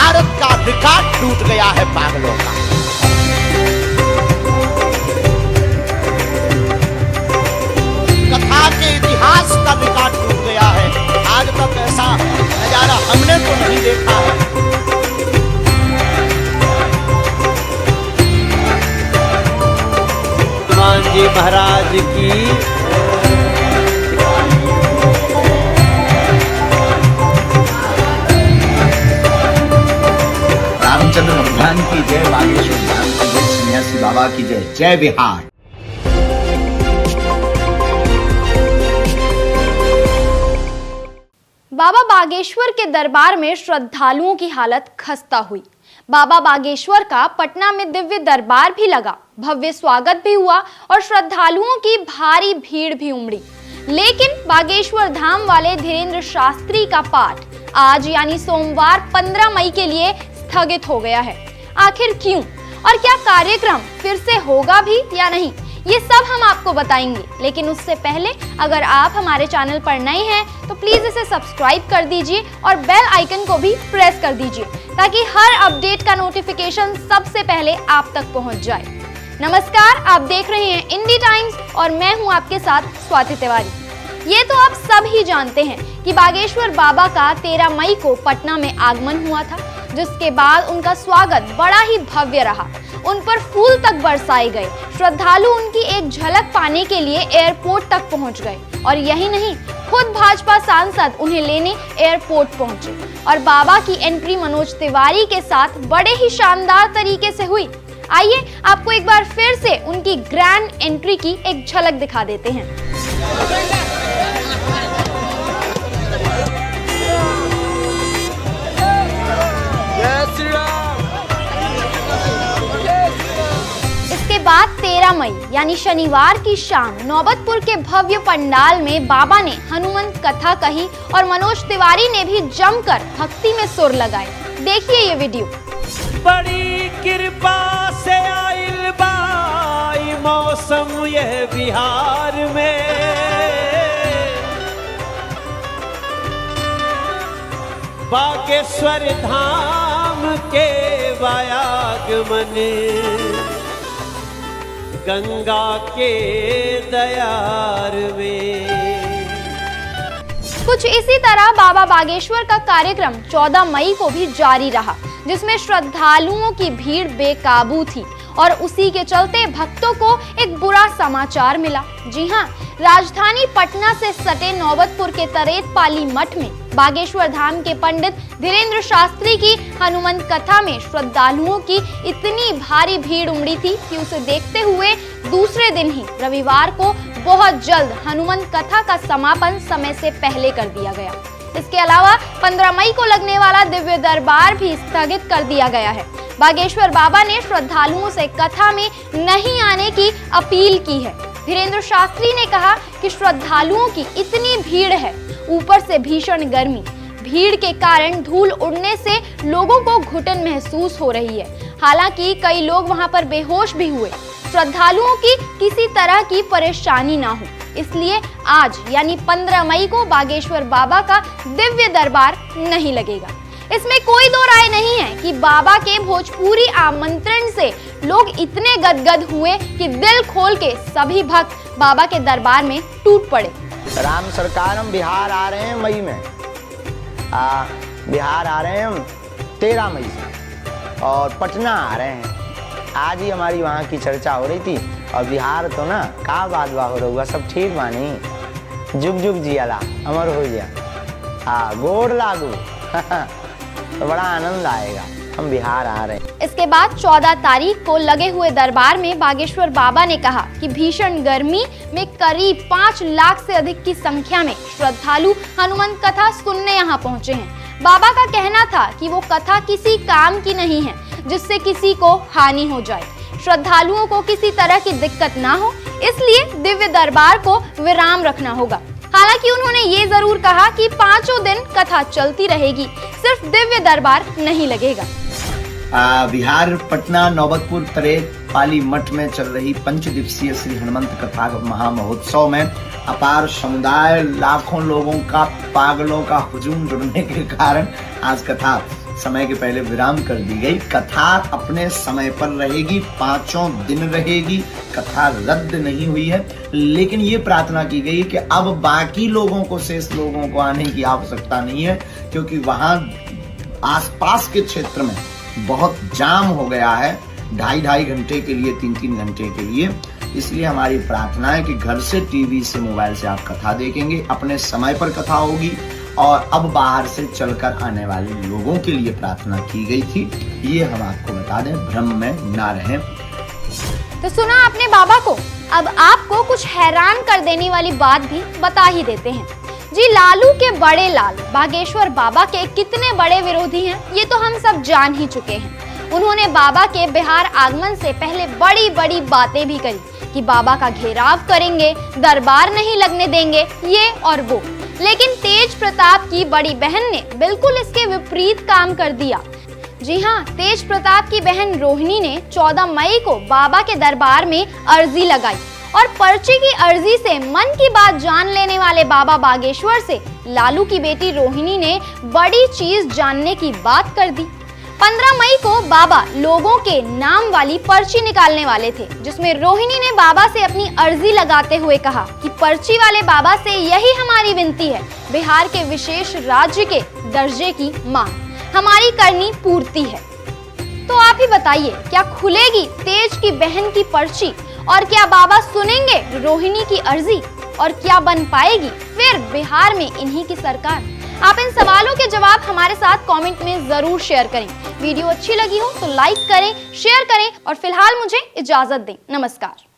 भारत का रिकॉर्ड टूट गया है पागलों का। कथा के इतिहास का रिकॉर्ड टूट गया है। आज तक ऐसा नजारा हमने तो नहीं देखा है। हनुमान जी महाराज की रामचंद्र भगवान की जय, बागेश्वर धाम की जय, सन्यासी बाबा की जय, जय बिहार। बाबा बागेश्वर के दरबार में श्रद्धालुओं की हालत खस्ता हुई। बाबा बागेश्वर का पटना में दिव्य दरबार भी लगा, भव्य स्वागत भी हुआ और श्रद्धालुओं की भारी भीड़ भी उमड़ी। लेकिन बागेश्वर धाम वाले धीरेन्द्र शास्त्री का पाठ आज यानी सोमवार 15 मई के लिए स्थगित हो गया है। आखिर क्यों और क्या कार्यक्रम फिर से होगा भी या नहीं, ये सब हम आपको बताएंगे। लेकिन उससे पहले अगर आप हमारे चैनल पर नए हैं तो प्लीज इसे सब्सक्राइब कर दीजिए और बेल आइकन को भी प्रेस कर दीजिए ताकि हर अपडेट का नोटिफिकेशन सबसे पहले आप तक पहुंच जाए। नमस्कार, आप देख रहे हैं इंडी टाइम्स और मैं हूं आपके साथ स्वाति तिवारी। ये तो आप सब ही जानते हैं कि बागेश्वर बाबा का 13 मई को पटना में आगमन हुआ था, जिसके बाद उनका स्वागत बड़ा ही भव्य रहा। उन पर फूल तक बरसाए गए। श्रद्धालु उनकी एक झलक पाने के लिए एयरपोर्ट तक पहुंच गए और यही नहीं, खुद भाजपा सांसद उन्हें लेने एयरपोर्ट पहुंचे और बाबा की एंट्री मनोज तिवारी के साथ बड़े ही शानदार तरीके से हुई। आइए आपको एक बार फिर से उनकी ग्रैंड एंट्री की एक झलक दिखा देते हैं। इसके बाद 13 मई यानी शनिवार की शाम नौबतपुर के भव्य पंडाल में बाबा ने हनुमंत कथा कही और मनोज तिवारी ने भी जमकर भक्ति में सुर लगाए। देखिए ये वीडियो। बड़ी कृपा से आइल बाई मौसम यह बिहार में, बागेश्वर धाम के वायागमन, गंगा के दयार में। कुछ इसी तरह बाबा बागेश्वर का कार्यक्रम 14 मई को भी जारी रहा, जिसमें श्रद्धालुओं की भीड़ बेकाबू थी और उसी के चलते भक्तों को एक बुरा समाचार मिला। जी हां, राजधानी पटना से सटे नौबतपुर के तरेत पाली मठ में बागेश्वर धाम के पंडित धीरेन्द्र शास्त्री की हनुमंत कथा में श्रद्धालुओं की इतनी भारी भीड़ उमड़ी थी कि उसे देखते हुए दूसरे दिन ही रविवार को बहुत जल्द हनुमंत कथा का समापन समय से पहले कर दिया गया। इसके अलावा 15 मई को लगने वाला दिव्य दरबार भी स्थगित कर दिया गया है। बागेश्वर बाबा ने श्रद्धालुओं से कथा में नहीं आने की अपील की है। धीरेन्द्र शास्त्री ने कहा कि श्रद्धालुओं की इतनी भीड़ है, ऊपर से भीषण गर्मी, भीड़ के कारण धूल उड़ने से लोगों को घुटन महसूस हो रही है। हालांकि कई लोग वहां पर बेहोश भी हुए। श्रद्धालुओं की किसी तरह की परेशानी ना हो, इसलिए आज यानी 15 मई को बागेश्वर बाबा का दिव्य दरबार नहीं लगेगा। इसमें कोई दो राय नहीं है कि बाबा के भोजपुरी आमंत्रण से लोग इतने गदगद हुए कि दिल खोल के सभी भक्त बाबा के दरबार में टूट पड़े। राम सरकार, हम बिहार आ रहे हैं मई में। बिहार आ रहे हैं हम 13 मई से और पटना आ रहे हैं। आज ही हमारी वहाँ की चर्चा हो रही थी और बिहार तो ना का बात हो रहा, सब ठीक बानी, जुग जुग जियाला अमर हो गया। गोड़ लागू तो बड़ा आनंद आएगा। हम बिहार आ रहे हैं। इसके बाद 14 तारीख को लगे हुए दरबार में बागेश्वर बाबा ने कहा कि भीषण गर्मी में करीब 5 लाख से अधिक की संख्या में श्रद्धालु हनुमंत कथा सुनने यहाँ पहुँचे हैं। बाबा का कहना था कि वो कथा किसी काम की नहीं है जिससे किसी को हानि हो जाए, श्रद्धालुओं को किसी तरह की दिक्कत ना हो, इसलिए दिव्य दरबार को विराम रखना होगा। हालांकि उन्होंने ये जरूर कहा कि 5 दिन कथा चलती रहेगी, सिर्फ दिव्य दरबार नहीं लगेगा। बिहार पटना नौबतपुर तरेत पाली मठ में चल रही 5 दिवसीय श्री हनुमंत कथा महामहोत्सव में अपार समुदाय, लाखों लोगों का, पागलों का हुजूम जुड़ने के कारण आज कथा समय के पहले विराम कर दी गई। कथा अपने समय पर रहेगी, 5 दिन रहेगी, कथा रद्द नहीं हुई है। लेकिन ये प्रार्थना की गई कि अब बाकी लोगों को, शेष लोगों को आने की आवश्यकता नहीं है, क्योंकि वहां आसपास के क्षेत्र में बहुत जाम हो गया है, 2.5 घंटे के लिए, 3-3 घंटे के लिए। इसलिए हमारी प्रार्थना है कि घर से, टीवी से, मोबाइल से आप कथा देखेंगे, अपने समय पर कथा होगी। और अब बाहर से चलकर आने वाले लोगों के लिए प्रार्थना की गई थी, ये हम आपको बता दें, भ्रम में ना रहें। तो सुना आपने बाबा को, अब आपको कुछ हैरान कर देने वाली बात भी बता ही देते हैं। जी, लालू के बड़े लाल बागेश्वर बाबा के कितने बड़े विरोधी हैं, ये तो हम सब जान ही चुके हैं। उन्होंने बाबा के बिहार आगमन से पहले बड़ी बड़ी बातें भी करी कि बाबा का घेराव करेंगे, दरबार नहीं लगने देंगे, ये और वो। लेकिन तेज प्रताप की बड़ी बहन ने बिल्कुल इसके विपरीत काम कर दिया। जी हाँ, तेज प्रताप की बहन रोहिणी ने 14 मई को बाबा के दरबार में अर्जी लगाई और पर्ची की अर्जी से मन की बात जान लेने वाले बाबा बागेश्वर से लालू की बेटी रोहिणी ने बड़ी चीज जानने की बात कर दी। 15 मई को बाबा लोगों के नाम वाली पर्ची निकालने वाले थे, जिसमें रोहिणी ने बाबा से अपनी अर्जी लगाते हुए कहा कि पर्ची वाले बाबा से यही हमारी विनती है, बिहार के विशेष राज्य के दर्जे की मांग हमारी करनी पूर्ति है। तो आप ही बताइए, क्या खुलेगी तेज की बहन की पर्ची और क्या बाबा सुनेंगे रोहिणी की अर्जी और क्या बन पाएगी फिर बिहार में इन्हीं की सरकार? आप इन सवालों के जवाब हमारे साथ कमेंट में जरूर शेयर करें। वीडियो अच्छी लगी हो तो लाइक करें, शेयर करें और फिलहाल मुझे इजाजत दें। नमस्कार।